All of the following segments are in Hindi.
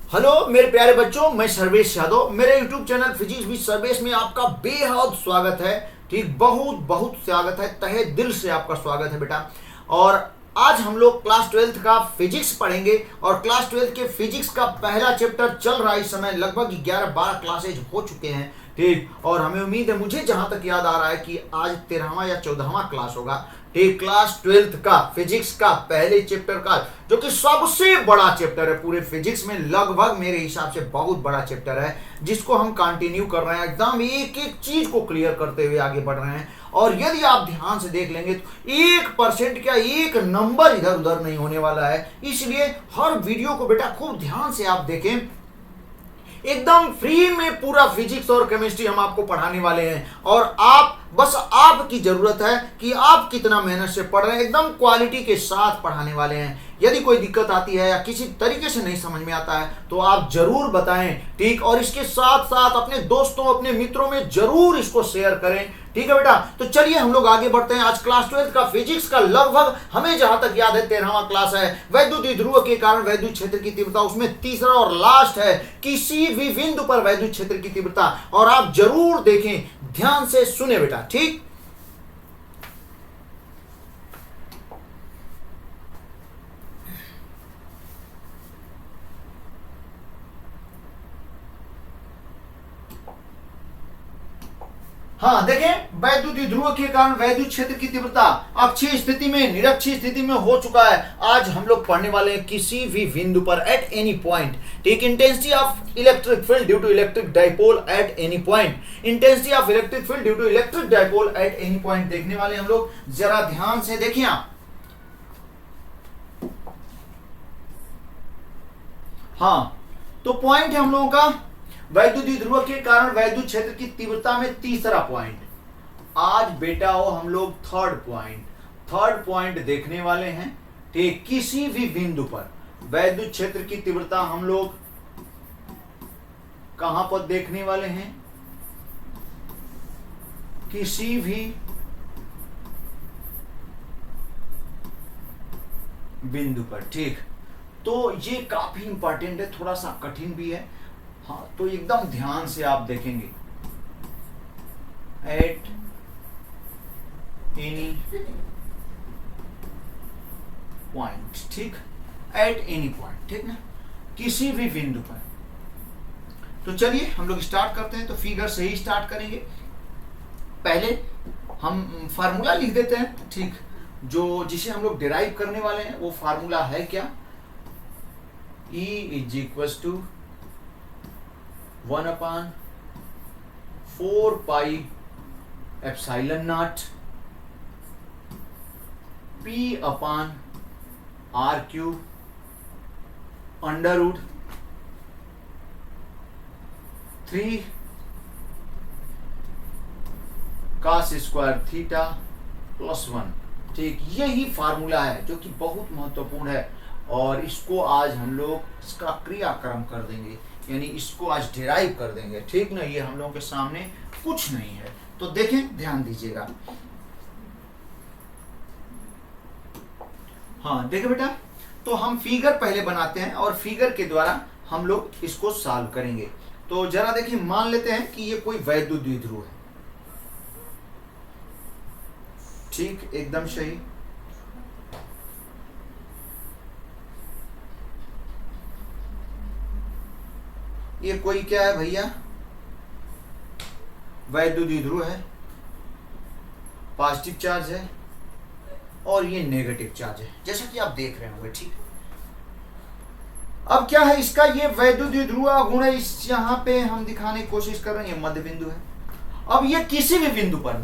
हेलो मेरे प्यारे बच्चों, मैं सर्वेश यादव। मेरे YouTube channel physics with Sarvesh में आपका बेहद स्वागत है। ठीक, बहुत बहुत स्वागत है, तहे दिल से आपका स्वागत है बेटा। और आज हम लोग क्लास 12th का फिजिक्स पढ़ेंगे और क्लास 12th के फिजिक्स का पहला चैप्टर चल रहा है। इस समय लगभग 11-12 क्लासेज हो चुके हैं। ठीक, और हमें उम्मीद है, मुझे जहां तक याद आ रहा है कि आज 13वां या 14वां क्लास होगा। ठीक, क्लास 12th का फिजिक्स का पहले चैप्टर का, जो कि सबसे बड़ा चैप्टर है पूरे फिजिक्स में, लगभग मेरे हिसाब से बहुत बड़ा चैप्टर है, जिसको हम कंटिन्यू कर रहे हैं। एकदम एक एक चीज को क्लियर करते हुए आगे बढ़ रहे हैं। और यदि आप ध्यान से देख लेंगे तो 1% क्या एक नंबर इधर उधर नहीं होने वाला है। इसलिए हर वीडियो को बेटा खूब ध्यान से आप देखें। एकदम फ्री में पूरा फिजिक्स और केमिस्ट्री हम आपको पढ़ाने वाले हैं। और आप बस आपकी जरूरत है कि आप कितना मेहनत से पढ़ रहे हैं। एकदम क्वालिटी के साथ पढ़ाने वाले हैं। यदि कोई दिक्कत आती है या किसी तरीके से नहीं समझ में आता है तो आप जरूर बताएं। ठीक, और इसके साथ साथ अपने दोस्तों, अपने मित्रों में जरूर इसको शेयर करें। ठीक है बेटा, तो चलिए हम लोग आगे बढ़ते हैं। आज क्लास 12th का फिजिक्स का लगभग हमें जहां तक याद है 13वां क्लास है। वैद्युत ध्रुव के कारण वैद्युत क्षेत्र की तीव्रता, उसमें तीसरा और लास्ट है किसी भी बिंदु पर वैद्युत क्षेत्र की तीव्रता। और आप जरूर देखें, ध्यान से सुने बेटा। ठीक, हाँ देखें, वैद्युत ध्रुव के कारण वैद्युत क्षेत्र की तीव्रता अक्षीय स्थिति में, निरक्षीय स्थिति में हो चुका है। आज हम लोग पढ़ने वाले हैं किसी भी बिंदु पर, एट एनी पॉइंट। ठीक, intensity of electric field due to electric dipole at any point. Intensity of electric field due to electric dipole at any point देखने वाले हम लोग। जरा ध्यान से देखिए आप। हाँ, तो पॉइंट है हम लोगों का वैद्युत ध्रुव के कारण वैद्युत क्षेत्र की तीव्रता में तीसरा पॉइंट। आज बेटा हो हम लोग थर्ड पॉइंट देखने वाले हैं। ठीक, किसी भी बिंदु पर वैद्युत क्षेत्र की तीव्रता हम लोग कहां पर देखने वाले हैं? किसी भी बिंदु पर। ठीक, तो ये काफी इंपॉर्टेंट है, थोड़ा सा कठिन भी है। हाँ, तो एकदम ध्यान से आप देखेंगे। Eight any point. ठीक, एट एनी पॉइंट। ठीक ना, किसी भी बिंदु पर। तो चलिए हम लोग स्टार्ट करते हैं। तो फिगर से ही स्टार्ट करेंगे। पहले हम फार्मूला लिख देते हैं। ठीक, जो जिसे हम लोग डिराइव करने वाले हैं वो फार्मूला है क्या? E is equal to 1/4 pi epsilon naught P upon R cube under root 3 cos square theta plus 1। ठीक, यही फार्मूला है जो कि बहुत महत्वपूर्ण है। और इसको आज हम लोग इसका क्रियाक्रम कर देंगे, यानी इसको आज डिराइव कर देंगे। ठीक ना, ये हम लोगों के सामने कुछ नहीं है। तो देखें, ध्यान दीजिएगा। हाँ देखें बेटा, तो हम फिगर पहले बनाते हैं और फिगर के द्वारा हम लोग इसको सॉल्व करेंगे। तो जरा देखिए, मान लेते हैं कि ये कोई वैद्युत द्विध्रुव है। ठीक, एकदम सही। ये कोई क्या है भैया? वैद्युत द्विध्रुव है, पॉजिटिव चार्ज है और ये नेगेटिव चार्ज है, जैसा कि आप देख रहे होंगे। ठीक, अब क्या है इसका? ये वैद्युत द्विध्रुव गुण है। इस यहाँ पे हम दिखाने की कोशिश कर रहे हैं, ये मध्य बिंदु है। अब ये किसी भी बिंदु पर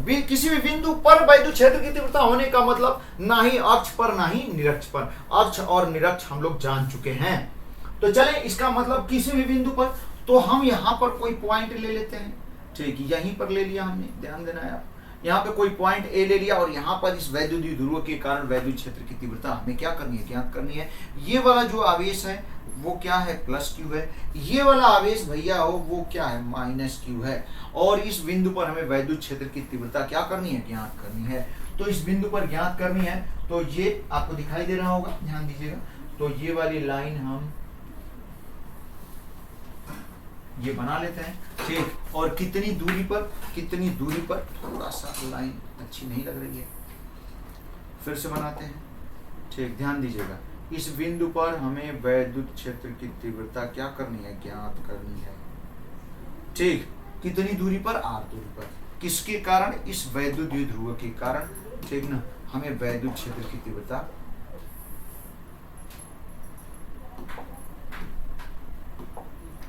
वैद्युत क्षेत्र की तीव्रता होने का मतलब ना ही अक्ष पर ना ही निरक्ष पर। अक्ष और निरक्ष हम लोग जान चुके हैं। तो चले, इसका मतलब किसी भी बिंदु पर। तो हम यहां पर कोई पॉइंट ले लेते हैं। ठीक, यहीं पर ले लिया हमने, ध्यान देना है आप। यहाँ पे कोई पॉइंट ए ले लिया और यहाँ पर इस वैद्युत ध्रुव के कारण वैद्युत क्षेत्र की तीव्रता हमें क्या करनी है? ज्ञात करनी है। ये वाला जो आवेश है वो क्या है? प्लस क्यू है। ये वाला आवेश भैया हो वो क्या है? माइनस क्यू है। और इस बिंदु पर हमें वैद्युत क्षेत्र की तीव्रता क्या करनी है? ज्ञात करनी है। तो इस बिंदु पर ज्ञात करनी है। तो ये आपको दिखाई दे रहा होगा, ध्यान दीजिएगा। तो ये वाली लाइन हम ये बना लेते हैं, ठीक। और कितनी दूरी पर, थोड़ा सा लाइन अच्छी नहीं लग रही है, फिर से बनाते हैं, ठीक। ध्यान दीजिएगा, इस बिंदु पर हमें वैद्युत क्षेत्र की तीव्रता क्या करनी है, ज्ञात करनी है, ठीक। कितनी दूरी पर, r दूरी पर, किसके कारण, इस वैद्युत द्विध्रुव के कारण, ठीक ना। हमें वैद्युत क्षेत्र की तीव्रता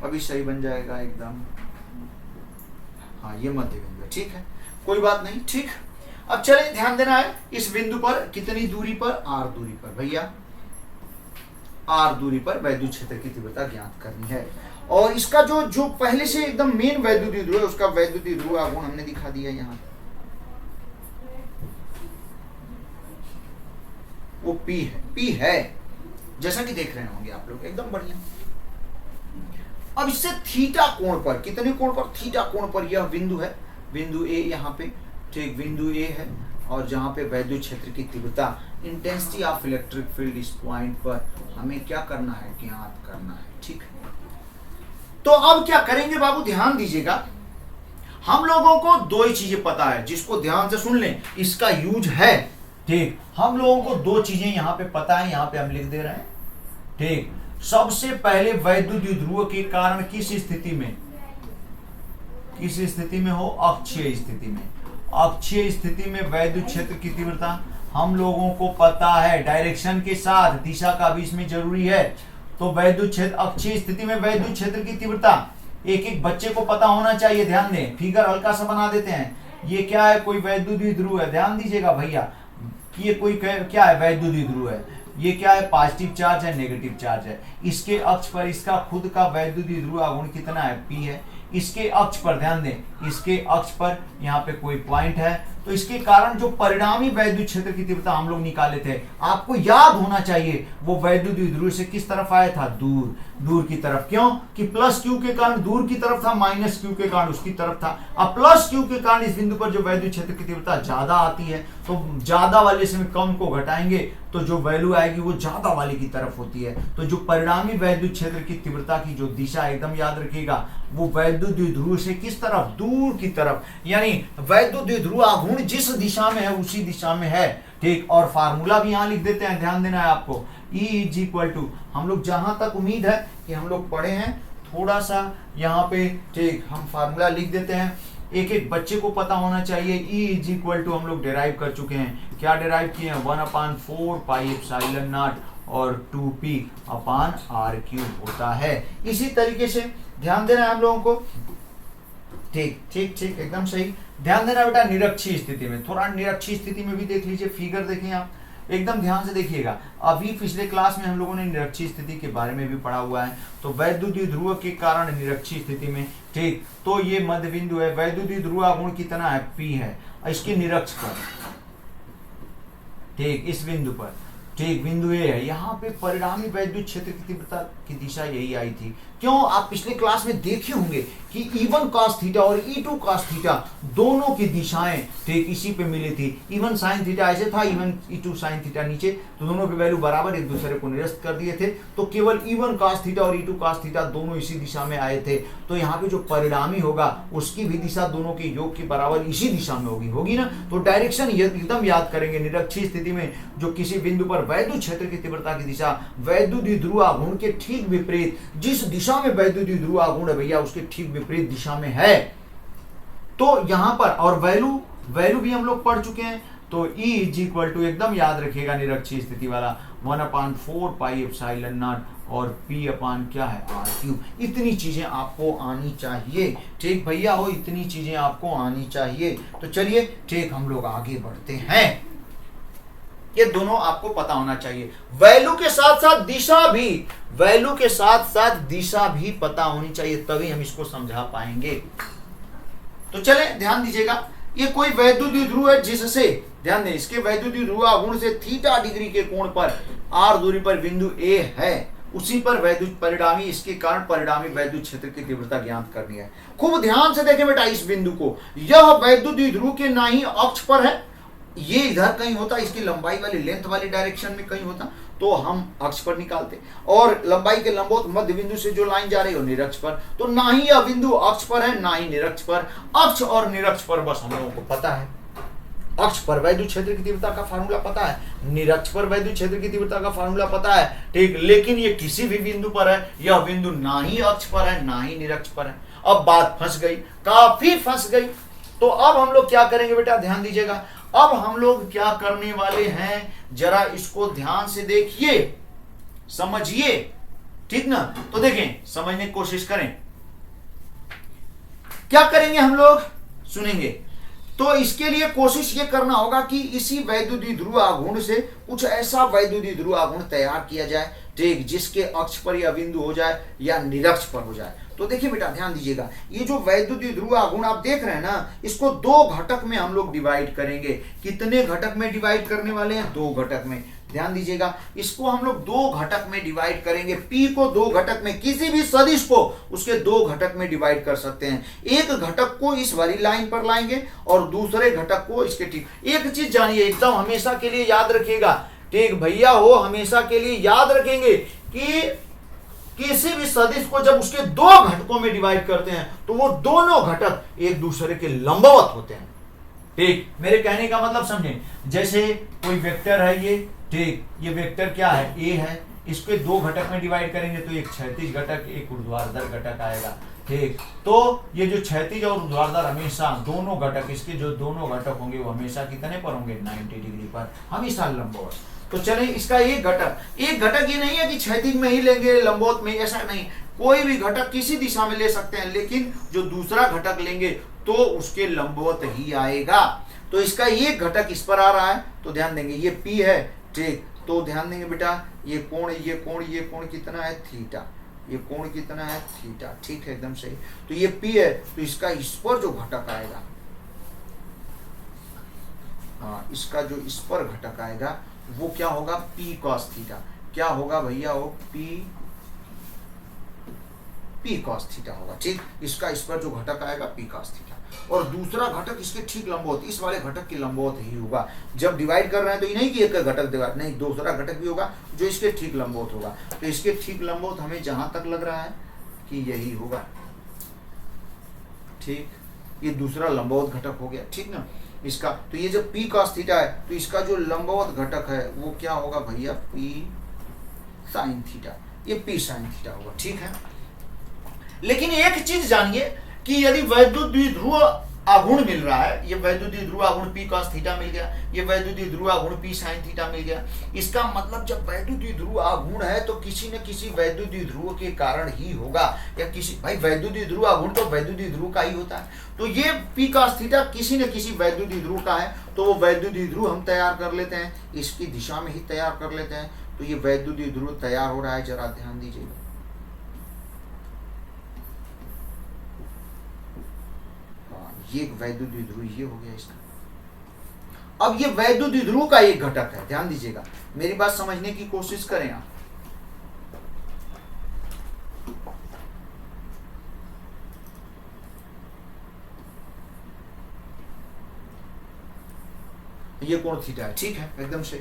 अभी सही बन जाएगा एकदम, हाँ ये मध्य बिंदु है, ठीक है, कोई बात नहीं, ठीक। अब चलिए ध्यान देना है, इस बिंदु पर कितनी दूरी पर, r दूरी पर, भैया r दूरी पर वैद्युत क्षेत्र की तीव्रता ज्ञात करनी है। और इसका जो पहले से एकदम मेन वैद्युत द्विध्रुव है, उसका वैद्युत द्विध्रुव आघूर्ण हमने दिखा दिया यहाँ, वो P है, जैसा कि देख रहे होंगे आप लोग, एकदम बढ़िया। अब इससे थीटा कोण पर, कितने कोण पर, थीटा कोण पर यह बिंदु है, बिंदु ए यहाँ पे, ठीक, बिंदु ए है, और जहां पे वैद्युत क्षेत्र की तीव्रता, इंटेंसिटी ऑफ इलेक्ट्रिक फील्ड, इस पॉइंट पर हमें क्या करना है, ज्ञात करना है, ठीक है। तो अब क्या करेंगे बाबू, ध्यान दीजिएगा, हम लोगों को दो ही चीजें पता है, जिसको ध्यान से सुन लें, इसका यूज है, ठीक। हम लोगों को दो चीजें यहाँ पे पता है, यहाँ पे हम लिख दे रहे हैं, ठीक। सबसे पहले वैद्युत द्विध्रुव के कारण किस स्थिति में हो, अक्षीय स्थिति में, अक्षीय स्थिति में वैद्युत क्षेत्र की तीव्रता हम लोगों को पता है, डायरेक्शन के साथ, दिशा का भी इसमें जरूरी है। तो वैद्युत क्षेत्र, अक्षीय स्थिति में वैद्युत क्षेत्र की तीव्रता एक एक बच्चे को पता होना चाहिए। ध्यान दें, फिगर हल्का सा बना देते हैं, ये क्या है, कोई वैद्युत द्विध्रुव है, ध्यान दीजिएगा भैया कि ये कोई क्या है, वैद्युत द्विध्रुव है, ये क्या है, पॉजिटिव चार्ज है, नेगेटिव चार्ज है। इसके अक्ष पर इसका खुद का वैद्युत द्विध्रुव आघूर्ण कितना है, P है। इसके अक्ष पर ध्यान दें, इसके अक्ष पर यहाँ पे कोई पॉइंट है, तो इसके कारण जो परिणामी वैद्युत क्षेत्र की तीव्रता हम लोग निकाले थे, आपको याद होना चाहिए, वो वैद्युत द्विध्रुव से किस तरफ आया था, दूर की तरफ। क्यों कि प्लस क्यू के कारण दूर की तरफ था, माइनस क्यू के कारण उसकी तरफ था। अब प्लस क्यू के कारण इस बिंदु पर जो वैद्युत क्षेत्र की तीव्रता ज्यादा आती है, तो ज्यादा वाले से कम को घटाएंगे तो जो वैल्यू आएगी वो ज्यादा वाले की तरफ होती है। तो जो परिणामी वैद्युत क्षेत्र की तीव्रता की जो दिशा, एकदम याद रखिएगा, वो वैद्युत द्विध्रुव से किस तरफ, दूर की तरफ, यानी वैद्युत द्विध्रुव आघूर्ण जिस दिशा में है उसी दिशा में है, ठीक। और फार्मूला भी यहां लिख देते हैं, ध्यान देना है आपको, E इज इक्वल टू, हम लोग जहां तक उम्मीद है कि हम लोग पढ़े हैं, थोड़ा सा यहाँ पे, ठीक, हम फार्मूला लिख देते हैं, एक एक बच्चे को पता होना चाहिए। E इज इक्वल टू हम लोग डिराइव कर चुके हैं, क्या डिराइव किए हैं, 1/4 पाई एप्सिलॉन नॉट और 2p अपान r³ होता है। इसी तरीके से ध्यान देना है हम लोगों को, ठीक ठीक ठीक, एकदम सही। ध्यान देना बेटा, निरक्षीय स्थिति में, थोड़ा निरक्षीय स्थिति में भी देख लीजिए, फिगर देखें आप, एकदम ध्यान से देखिएगा। अभी पिछले क्लास में हम लोगों ने निरक्षीय स्थिति के बारे में भी पढ़ा हुआ है। तो वैद्युत द्विध्रुव के कारण निरक्षीय स्थिति में, ठीक, तो ये मध्य बिंदु है, वैद्युत द्विध्रुव आघूर्ण कितना है, P है, इसके निरक्ष पर, ठीक, इस बिंदु पर, ठीक, बिंदु ए है। यहाँ पे परिणामी वैद्युत क्षेत्र की तीव्रता की दिशा यही आई थी। क्यों, आप पिछले क्लास में देखे होंगे कि E1 cos थीटा और E2 cos थीटा दोनों की दिशाएं, ठीक, इसी पे मिली थी। E1 sin थीटा ऐसे था, E2 sin थीटा नीचे, तो दोनों के वैल्यू बराबर, एक दूसरे को निरस्त कर दिए थे। तो केवल E1 cos थीटा और E2 cos थीटा दोनों इसी दिशा में आए थे। तो यहाँ पे जो परिणामी होगा उसकी भी दिशा दोनों के योग के बराबर इसी दिशा में होगी ना। तो डायरेक्शन एकदम याद करेंगे, निरक्षीय स्थिति में जो किसी बिंदु पर वैद्युत क्षेत्र की तीव्रता की दिशा वैद्युत द्विध्रुव आघूर्ण के ठीक विपरीत, जिस दिशा में वैद्युत द्विध्रुव आघूर्ण है भैया, उसके ठीक विपरीत दिशा में है। तो यहां पर, और वैल्यू भी हम लोग पढ़ चुके हैं। तो E इज इक्वल टू, एकदम याद रखिएगा, निरक्षीय स्थिति वाला 1/4 पाई एप्सिलॉन नॉट और P अपान क्या है, r³। इतनी चीजें आपको आनी चाहिए, ठीक भैया हो, इतनी चीजें आपको आनी चाहिए। तो चलिए, ठीक, हम लोग आगे बढ़ते हैं। ये दोनों आपको पता होना चाहिए, वैल्यू के साथ साथ दिशा भी, वैल्यू के साथ साथ दिशा भी पता होनी चाहिए, तभी हम इसको समझा पाएंगे। तो चले ध्यान दीजिएगा, ये कोई वैद्युत द्विध्रुव है जिससे, ध्यान दें, इसके वैद्युत द्विध्रुव आघूर्ण से थीटा डिग्री के कोण पर r दूरी पर बिंदु A है, उसी पर वैद्युत परिणामी, इसके कारण परिणामी वैद्युत क्षेत्र की तीव्रता ज्ञात करनी है। खूब ध्यान से देखें बेटा इस बिंदु को, यह वैद्युत द्विध्रुव के ना ही अक्ष पर है, ये इधर कहीं होता, इसकी लंबाई वाली, लेंथ वाली डायरेक्शन में कहीं होता, तो हम अक्ष पर निकालते, और लंबाई के लंबवत मध्य बिंदु से जो लाइन जा रही है निरक्ष पर, तो ना ही यह बिंदु अक्ष पर है ना ही निरक्ष पर। अक्ष और निरक्ष पर बस हम लोगों को पता है। अक्ष पर वैद्युत क्षेत्र की तीव्रता का फार्मूला पता है, निरक्ष पर वैद्युत क्षेत्र की तीव्रता का फार्मूला पता है, ठीक। लेकिन ये किसी भी बिंदु पर है, यह बिंदु ना ही अक्ष पर है ना ही निरक्ष पर है। अब बात फंस गई, काफी फंस गई। तो अब हम लोग क्या करेंगे बेटा, ध्यान दीजिएगा। अब हम लोग क्या करने वाले हैं, जरा इसको ध्यान से देखिए, समझिए, ठीक ना। तो देखें, समझने की कोशिश करें। क्या करेंगे हम लोग, सुनेंगे। तो इसके लिए कोशिश ये करना होगा कि इसी वैद्युतीय ध्रुव आघूर्ण से कुछ ऐसा वैद्युतीय ध्रुव आघूर्ण तैयार किया जाए, ठीक, जिसके अक्ष पर यह बिंदु हो जाए या निरक्ष पर हो जाए। तो देखिए बेटा, ध्यान दीजिएगा, ये जो वैद्युतीय ध्रुव आघूर्ण आप देख रहे हैं ना, इसको दो घटक में हम लोग डिवाइड करेंगे। कितने घटक में डिवाइड करने वाले हैं, दो घटक में। ध्यान दीजिएगा, इसको हम लोग दो घटक में डिवाइड करेंगे। P को दो घटक में, किसी भी सदिश को उसके दो घटक में डिवाइड कर सकते हैं। एक घटक को इस वाली लाइन पर लाएंगे और दूसरे घटक को इसके ठीक। एक चीज जानिए, एकदम हमेशा के लिए याद रखिएगा, ठीक भैया हो, हमेशा के लिए याद रखेंगे कि किसी भी सदिश को जब उसके दो घटकों में डिवाइड करते हैं तो वो दोनों घटक एक दूसरे के लंबवत होते हैं, ठीक। मेरे कहने का मतलब समझें, जैसे कोई वेक्टर है ये, ठीक, ये वेक्टर क्या है, ए है, इसके दो घटक में डिवाइड करेंगे तो एक क्षैतिज घटक एक ऊर्ध्वाधर घटक आएगा, ठीक। तो ये जो क्षैतिज और ऊर्ध्वाधर हमेशा दोनों घटक, इसके जो दोनों घटक होंगे वो हमेशा कितने पर होंगे, 90 डिग्री पर, हमेशा लंबवत। तो चले इसका एक घटक ये नहीं है कि क्षैतिज में ही लेंगे लंबवत में, ऐसा नहीं, कोई भी घटक किसी दिशा में ले सकते हैं, लेकिन जो दूसरा घटक लेंगे तो उसके लंबवत ही आएगा। तो इसका एक घटक इस पर आ रहा है, तो ध्यान देंगे ये P है, ठीक। तो ध्यान देंगे बेटा, ये कोण कितना है, थीटा। ये कोण कितना है, थीटा, ठीक है, एकदम सही। तो ये P है, तो इसका इस पर जो घटक आएगा, हाँ, इसका जो इस पर घटक आएगा वो क्या होगा, P cos थीटा। क्या होगा भैया, वो P cos थीटा होगा, ठीक। इसका इस पर जो घटक आएगा P cos थीटा, और दूसरा घटक इसके ठीक लंबवत, इस वाले घटक के लंबवत ही होगा। जब डिवाइड कर रहे हैं तो ये नहीं कि एक घटक डिवाइड, नहीं, दूसरा घटक भी होगा जो इसके ठीक लंबवत होगा। तो इसके ठीक लंबवत हमें जहां तक लग रहा है कि यही होगा, ठीक। ये दूसरा लंबवत घटक हो गया, ठीक ना। इसका तो ये जब P cos थीटा है तो इसका जो लंबवत घटक है वो क्या होगा भैया, P sin थीटा। ये P sin थीटा होगा, ठीक है। लेकिन एक चीज जानिए कि यदि वैद्युत द्विध्रुव आघूर्ण मिल रहा है, ये वैद्युत द्विध्रुव आघूर्ण P cos थीटा मिल गया, ये वैद्युत द्विध्रुव आघूर्ण P sin थीटा मिल गया, इसका मतलब जब वैद्युत द्विध्रुव आघूर्ण है तो किसी न किसी वैद्युत द्विध्रुव के कारण ही होगा, या किसी, भाई वैद्युत द्विध्रुव आघूर्ण तो वैद्युत द्विध्रुव का ही होता है। तो ये P cos थीटा किसी न किसी वैद्युत द्विध्रुव का है, तो वो वैद्युत द्विध्रुव हम तैयार कर लेते हैं, इसकी दिशा में ही तैयार कर लेते हैं। तो ये वैद्युत द्विध्रुव तैयार हो रहा है, जरा ध्यान दीजिएगा। ये वैद्युत द्विध्रुव ये हो गया इसका। अब ये वैद्युत द्विध्रुव का एक घटक है, ध्यान दीजिएगा, मेरी बात समझने की कोशिश करें आप। ये कोण थीटा है, ठीक है, एकदम सही।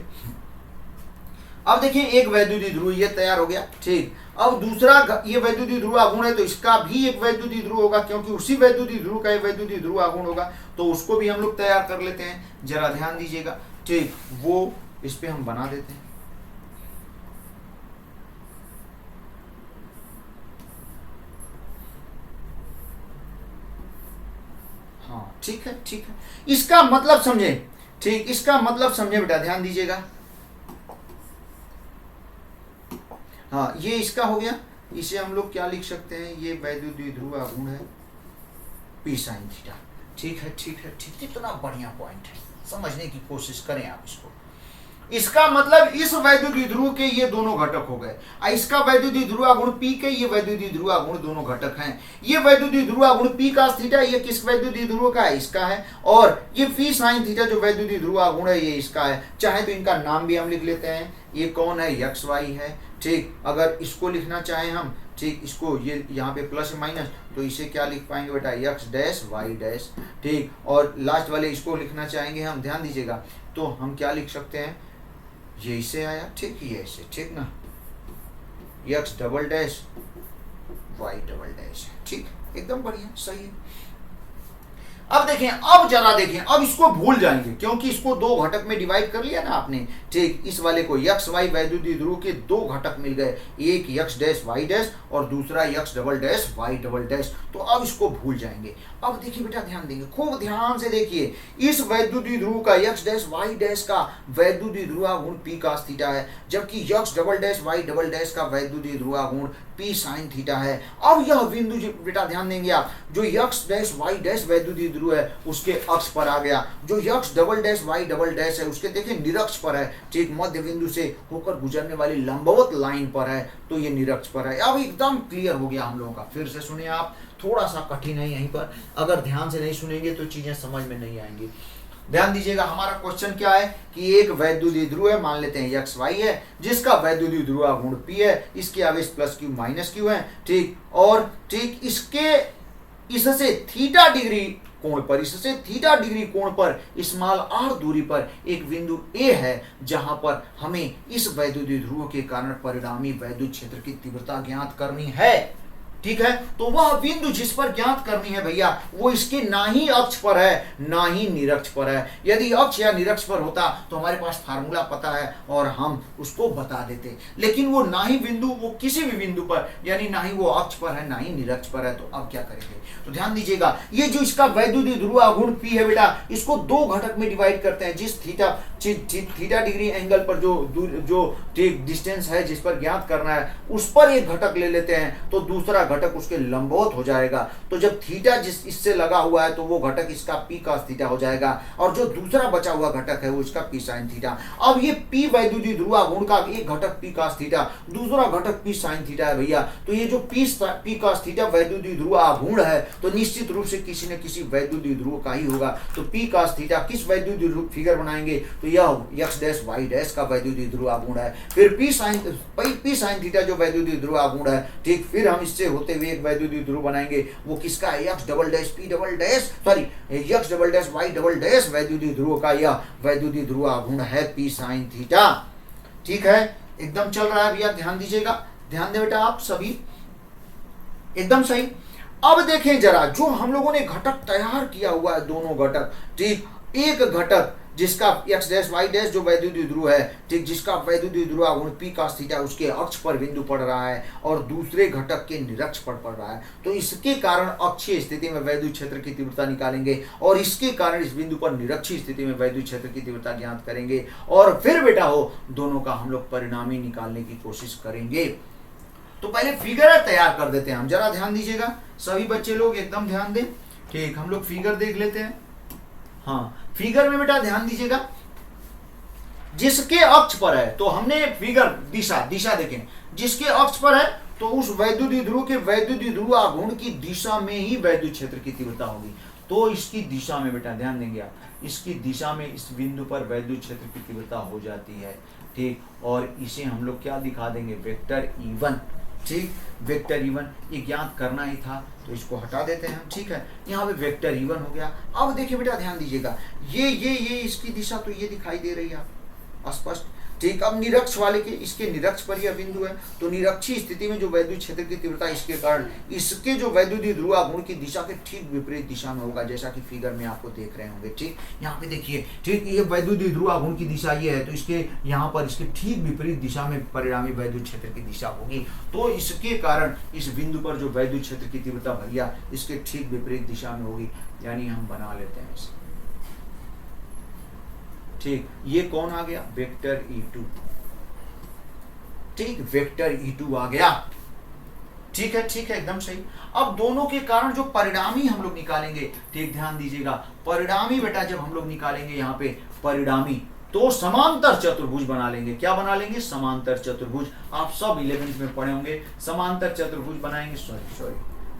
अब देखिए एक वैद्युत द्विध्रुव ये तैयार हो गया, ठीक। अब दूसरा ये वैद्युत द्विध्रुव आघूर्ण है तो इसका भी एक वैद्युत द्विध्रुव होगा, क्योंकि उसी वैद्युत द्विध्रुव का एक वैद्युत द्विध्रुव आघूर्ण होगा, तो उसको भी हम लोग तैयार कर लेते हैं, जरा ध्यान दीजिएगा, ठीक। वो इस पे हम बना देते हैं, हाँ, ठीक है, ठीक है। इसका मतलब समझे, ठीक, इसका मतलब समझे बेटा, ध्यान दीजिएगा। हाँ, ये इसका हो गया, इसे हम लोग क्या लिख सकते हैं, ये वैद्युत द्विध्रुव आघूर्ण है P sin थीटा, ठीक है, ठीक है, ठीक। कितना बढ़िया पॉइंट है, समझने की कोशिश करें आप इसको। इसका मतलब इस वैद्युत द्विध्रुव के ये दोनों घटक हो गए, इसका वैद्युत द्विध्रुव आघूर्ण P के ये वैद्युत द्विध्रुव आघूर्ण दोनों घटक हैं। ये वैद्युत द्विध्रुव आघूर्ण P cos थीटा ये किस वैद्युत द्विध्रुव का है, इसका है, और ये P sin थीटा जो वैद्युत द्विध्रुव आघूर्ण है ये इसका है। चाहे तो इनका नाम भी हम लिख लेते हैं, ये कौन है, XY है, ठीक। अगर इसको लिखना चाहें हम, ठीक, इसको ये यहाँ पे प्लस माइनस, तो इसे क्या लिख पाएंगे बेटा, X डैश Y डैश, ठीक। और लास्ट वाले इसको लिखना चाहेंगे हम, ध्यान दीजिएगा, तो हम क्या लिख सकते हैं, ये इसे आया, ठीक, ये इसे, ठीक ना, x double dash Y double dash, ठीक, एकदम बढ़िया, सही है। अब देखें, अब जरा देखें, अब इसको भूल जाएंगे क्योंकि इसको दो घटक में डिवाइड कर लिया ना आपने, ठीक, इस वाले को एक्स वाई वैद्युतीय ध्रुव के दो घटक मिल गए, एक एक्स डैश वाई डैश और दूसरा x double dash Y double dash, तो अब इसको भूल जाएंगे। अब देखिए बेटा, ध्यान देंगे, खूब ध्यान से देखिए, इस वैद्युतीय ध्रुव का एक्स डैश वाई डैश का वैद्युतीय ध्रुवागुण पी कास थीटा है, जबकि x double dash Y double dash का वैद्युतीय ध्रुवागुण पी साइन थीटा है। अब यह बिंदु बेटा ध्यान देंगे आप, जो एक्स डैश वाई डैश वैद्युतीय ध्रुव है उसके अक्ष पर आ गया, जो x double dash Y double dash है उसके देखिए निरक्ष पर है, ठीक, मध्य बिंदु से होकर गुजरने वाली लंबवत लाइन पर है, तो ये निरक्ष पर है। अब एकदम क्लियर हो गया हम लोगों का। फिर से सुनिए आप, थोड़ा सा कठिन है यहीं पर, अगर ध्यान से नहीं सुनेंगे तो चीजें समझ में नहीं आएंगी। ध्यान दीजिएगा, हमारा क्वेश्चन क्या है कि एक वैद्युतीय ध्रुव है, मान लेते हैं एक्स वाई है, जिसका वैद्युतीय ध्रुवागुण पी है, इसके आवेश प्लस क्यू माइनस क्यू है, ठीक, और ठीक इससे थीटा डिग्री कोण पर, इससे थीटा डिग्री कोण पर स्मॉल आर दूरी पर एक बिंदु ए है, जहां पर हमें इस वैद्युतीय ध्रुव के कारण परिणामी वैद्युत क्षेत्र की तीव्रता ज्ञात करनी है, ठीक है। तो वह बिंदु जिस पर ज्ञात करनी है भैया, वो इसके ना ही अक्ष पर है ना ही निरक्ष पर है। यदि अक्ष या निरक्ष पर होता तो हमारे पास फार्मूला पता है और हम उसको बता देते, लेकिन वो ना ही बिंदु, वो किसी भी बिंदु पर, यानी ना ही वो अक्ष पर है ना ही निरक्ष पर है, तो अब क्या करेंगे। तो ध्यान दीजिएगा, ये जो इसका वैद्युतीय ध्रुवागुण पी है बेटा, इसको दो घटक में डिवाइड करते हैं, जिस थीटा डिग्री एंगल पर जो डिस्टेंस है जिस पर ज्ञात करना है उस पर एक घटक ले लेते हैं, तो दूसरा घटक उसके लंबवत हो जाएगा। तो जब थीटा जिस इससे लगा हुआ है तो वो घटक इसका पी कास थीटा हो जाएगा, और जो दूसरा बचा हुआ घटक है वो इसका पी साइन थीटा। अब ये पी वैद्युतीय ध्रुवागुण का एक घटक पी कास थीटा, दूसरा घटक पी साइन थीटा है भैया। तो ये जो पी कास थीटा वैद्युतीय ध्रुवागुण है तो निश्चित रूप से किसी न किसी वैद्युतीय ध्रुव का ही होगा। तो पी कास थीटा किस वैद्युतीय ध्रुव फिगर बनाएंगे, तो यह एक्स डैश वाई डैश का वैद्युतीय ध्रुवागुण है। फिर पी साइन थीटा जो वैद्युतीय ध्रुवागुण है, ठीक, फिर हम इससे होते हुए एक वैद्युतीय ध्रुव बनाएंगे, वो किसका है, X double dash P double dash, sorry, X double dash Y double dash वैद्युतीय ध्रुव का यह वैद्युतीय ध्रुवागुण है पी साइन थीटा, ठीक है। एकदम चल रहा है भैया, ध्यान दीजिएगा, ध्यान दे बेटा आप सभी, एकदम सही। अब देखें जरा, जो हम लोगों ने घटक तैयार किया हुआ है, दोनों घटक, ठीक, एक घटक जिसका एक्स डैश वाई डैश जो वैद्युतीय ध्रुव है, ठीक, जिसका वैद्युतीय ध्रुवागुण पी कास थीटा उसके अक्ष पर बिंदु पड़ रहा है और दूसरे घटक के निरक्ष पर पड़ रहा है, तो इसके कारण अक्षीय स्थिति में वैद्युत क्षेत्र की तीव्रता निकालेंगे और इसके कारण इस बिंदु पर निरक्षीय स्थिति में वैद्युत क्षेत्र की तीव्रता ज्ञात करेंगे, और फिर बेटा हो दोनों का हम लोग परिणामी निकालने की कोशिश करेंगे। तो पहले फिगर तैयार कर देते हैं हम, जरा ध्यान दीजिएगा सभी बच्चे लोग, एकदम ध्यान दें, ठीक, हम लोग फिगर देख लेते हैं। हाँ, फिगर में बेटा ध्यान दीजिएगा, जिसके अक्ष पर है, तो हमने फिगर दिशा देखें, जिसके अक्ष पर है तो उस वैद्युतीय ध्रुव के वैद्युतीय ध्रुवागुण की दिशा में ही वैद्युत क्षेत्र की तीव्रता होगी। तो इसकी दिशा में बेटा ध्यान देंगे आप, इसकी दिशा में इस बिंदु पर वैद्युत क्षेत्र की तीव्रता हो जाती है, ठीक, और इसे हम लोग क्या दिखा देंगे, वेक्टर E1, ठीक, वेक्टर E1 ये ज्ञात करना ही था तो इसको हटा देते हैं हम, ठीक है। यहाँ पे वेक्टर E1 हो गया। अब देखिए बेटा ध्यान दीजिएगा, ये इसकी दिशा तो ये दिखाई दे रही है स्पष्ट, ठीक। अब निरक्ष वाले के, इसके निरक्ष पर यह बिंदु है, तो निरक्षीय स्थिति में जो वैद्युत क्षेत्र की तीव्रता इसके कारण इसके जो वैद्युतीय ध्रुवागुण की दिशा के ठीक विपरीत दिशा में होगा, जैसा कि फिगर में आपको देख रहे होंगे, ठीक। यहाँ पे देखिए, ठीक, ये वैद्युतीय ध्रुवागुण की दिशा ये है, तो इसके यहाँ पर इसके ठीक विपरीत दिशा में परिणामी वैद्युत क्षेत्र की दिशा होगी। तो इसके कारण इस बिंदु पर जो वैद्युत क्षेत्र की तीव्रता भैया इसके ठीक विपरीत दिशा में होगी, यानी हम बना लेते हैं इसे, ठीक। ये कौन आ गया, वेक्टर E2, ठीक, वेक्टर E2 आ गया, ठीक है, ठीक है, एकदम सही। अब दोनों के कारण जो परिणामी हम लोग निकालेंगे, ठीक, ध्यान दीजिएगा, परिणामी बेटा जब हम लोग निकालेंगे यहाँ पे परिणामी, तो समांतर चतुर्भुज बना लेंगे। क्या बना लेंगे, समांतर चतुर्भुज। आप सब 11th में पढ़े होंगे, समांतर चतुर्भुज बनाएंगे, सॉरी,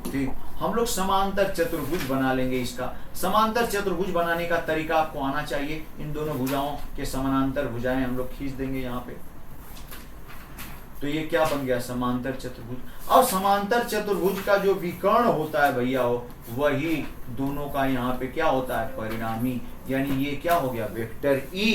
ठीक, हम लोग समांतर चतुर्भुज बना लेंगे। इसका समांतर चतुर्भुज बनाने का तरीका आपको आना चाहिए। इन दोनों भुजाओं के समानांतर भुजाएं हम लोग खींच देंगे यहाँ पे, तो ये क्या बन गया, समांतर चतुर्भुज। और समांतर चतुर्भुज का जो विकर्ण होता है भैया वही दोनों का यहाँ पे क्या होता है, परिणामी, यानी ये क्या हो गया, वेक्टर E,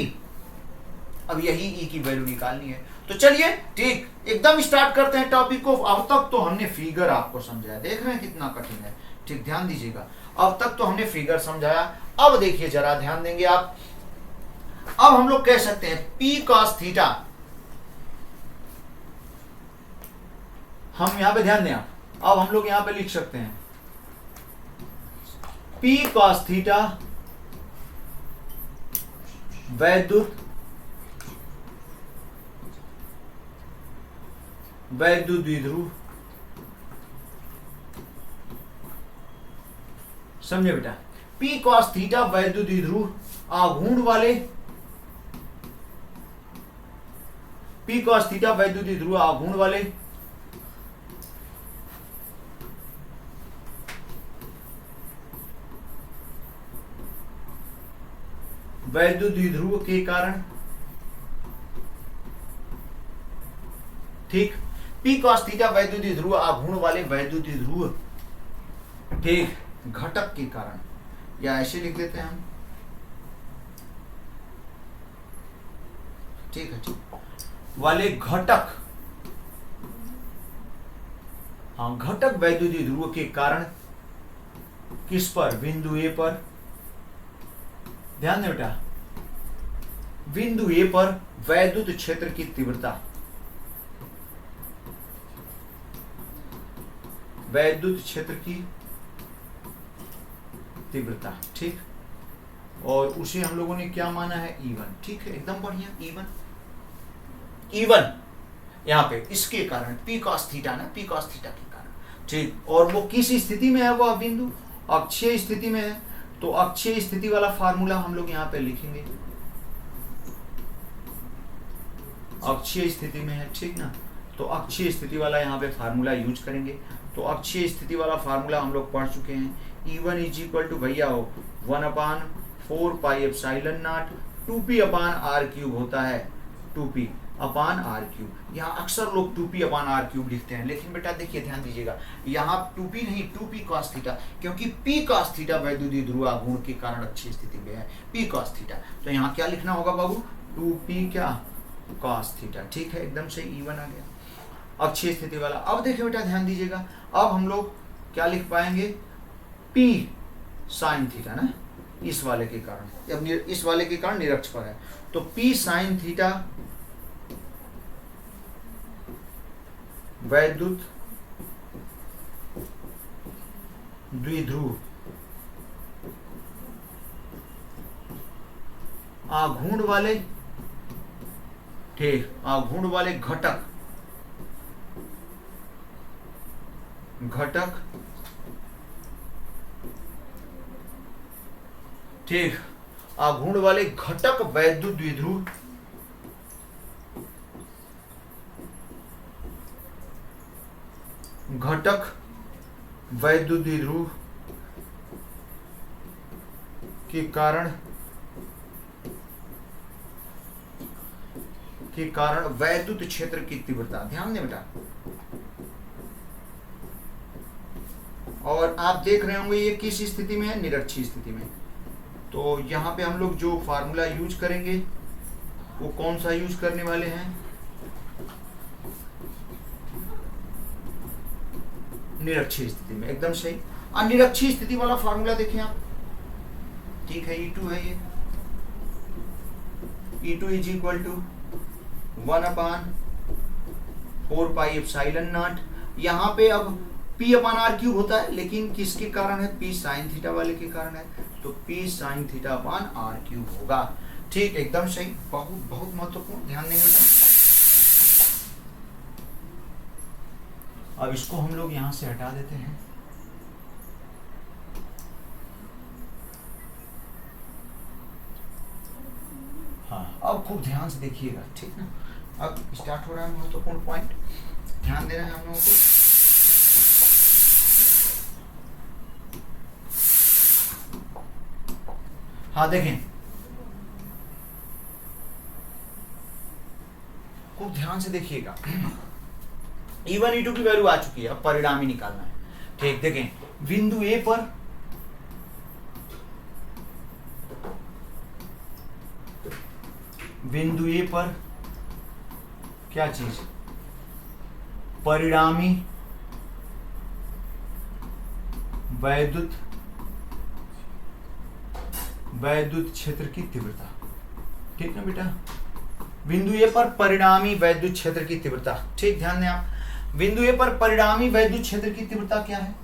अब यही ई की वैल्यू निकालनी है। तो चलिए ठीक एकदम स्टार्ट करते हैं टॉपिक को। अब तक तो हमने फिगर आपको समझाया, देख रहे हैं कितना कठिन है। ठीक, ध्यान दीजिएगा, अब तक तो हमने फिगर समझाया। अब देखिए जरा ध्यान देंगे आप, अब हम लोग कह सकते हैं P cos थीटा, हम यहां पे ध्यान दें आप, अब हम लोग यहां पे लिख सकते हैं P cos थीटा वैद्युत द्विध्रुव, समझे बेटा, P cos थीटा वैद्युत द्विध्रुव आघूर्ण वाले, P cos थीटा वैद्युत द्विध्रुव आघूर्ण वाले वैद्युत द्विध्रुव के कारण, ठीक, P cos थीटा वैद्युत द्विध्रुव आघूर्ण वाले वैद्युत द्विध्रुव, ठीक, घटक के कारण, या ऐसे लिख देते हैं हम, ठीक है, ठीक, वाले घटक, हाँ, घटक वैद्युत द्विध्रुव के कारण किस पर, बिंदु ए पर, ध्यान दें बेटा, बिंदु ए पर वैद्युत क्षेत्र की तीव्रता, वैद्युत क्षेत्र की तीव्रता, ठीक, और उसे हम लोगों ने क्या माना है, E1, ठीक है, एकदम बढ़िया, E1 यहां पे इसके कारण P cos थीटा ना, P cos थीटा के कारण, ठीक, और वो किस स्थिति में है, वह बिंदु अक्षीय स्थिति में है, तो अक्षीय स्थिति वाला फार्मूला हम लोग यहां पे लिखेंगे, अक्षीय स्थिति में है, ठीक ना, तो अक्षीय स्थिति वाला यहां पे फार्मूला यूज करेंगे। तो अक्षीय स्थिति वाला फार्मूला हम लोग पढ़ चुके हैं, E1 इज इक्वल टू भैया 1/4 pi epsilon not 2p upon r cube होता है, 2p अपान r क्यूब। यहाँ अक्सर लोग 2p अपान r क्यूब लिखते हैं, लेकिन बेटा देखिए ध्यान दीजिएगा, यहाँ 2p नहीं 2p cos थीटा, क्योंकि P cos थीटा वैद्युत द्विध्रुव आघूर्ण के कारण अच्छी स्थिति में है, P cos थीटा, तो यहाँ क्या लिखना होगा बाबू, 2p क्या cos थीटा, ठीक है, एकदम से E1 आ गया अक्षीय स्थिति वाला। अब देखिए बेटा ध्यान दीजिएगा, अब हम लोग क्या लिख पाएंगे, P sin थीटा ना, इस वाले के कारण, जब इस वाले के कारण निरक्ष पर है, तो P sin थीटा वैद्युत द्विध्रुव आघूर्ण वाले, ठीक, आघूर्ण वाले घटक ठीक, आघूर्ण वाले घटक वैद्युत द्विध्रुव के कारण वैद्युत क्षेत्र की तीव्रता, ध्यान दें बेटा, और आप देख रहे होंगे ये किस स्थिति में है, निरक्षीय स्थिति में। तो यहाँ पे हम लोग जो फार्मूला यूज करेंगे वो कौन सा यूज करने वाले हैं, निरक्षीय स्थिति में, एकदम सही। अनिरक्षीय स्थिति वाला फार्मूला देखें आप, ठीक है, E2 है ये, E2 is equal to 1/4 pi epsilon naught, यहाँ पे अब P अपान r क्यूब होता है, लेकिन किसके कारण है, P sin थीटा वाले के कारण है, तो P sin theta upon r cube होगा, ठीक, एकदम सही, बहुत बहुत महत्वपूर्ण, ध्यान देंगे बेटा। अब इसको हम लोग यहां से हटा देते हैं, हाँ, अब खूब ध्यान से देखिएगा, ठीक ना, अब स्टार्ट हो रहा है महत्वपूर्ण पॉइंट, ध्यान देना है हम लोगों को। हाँ देखें, खूब ध्यान से देखिएगा, E1 E2 की वैल्यू आ चुकी है, अब परिणाम ही निकालना है, ठीक, देखें, बिंदु ए पर बिंदु ए पर क्या चीज, परिणामी वैद्युत क्षेत्र की तीव्रता। ठीक ना बेटा, बिंदु ए पर परिणामी वैद्युत क्षेत्र की तीव्रता। ठीक, ध्यान दें आप, बिंदु ए पर परिणामी वैद्युत क्षेत्र की तीव्रता क्या है,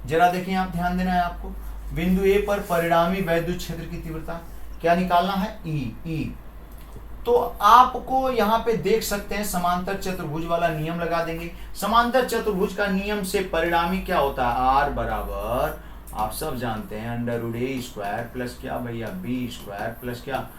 जरा देखिए आप, ध्यान देना है आपको। बिंदु ए पर परिणामी वैद्युत क्षेत्र की तीव्रता क्या निकालना है, ई। तो आपको यहाँ पे देख सकते हैं समांतर चतुर्भुज वाला नियम लगा देंगे। समांतर चतुर्भुज का नियम से परिणामी क्या होता है, आर बराबर आप सब जानते हैं √a² प्लस क्या भैया, b² प्लस क्या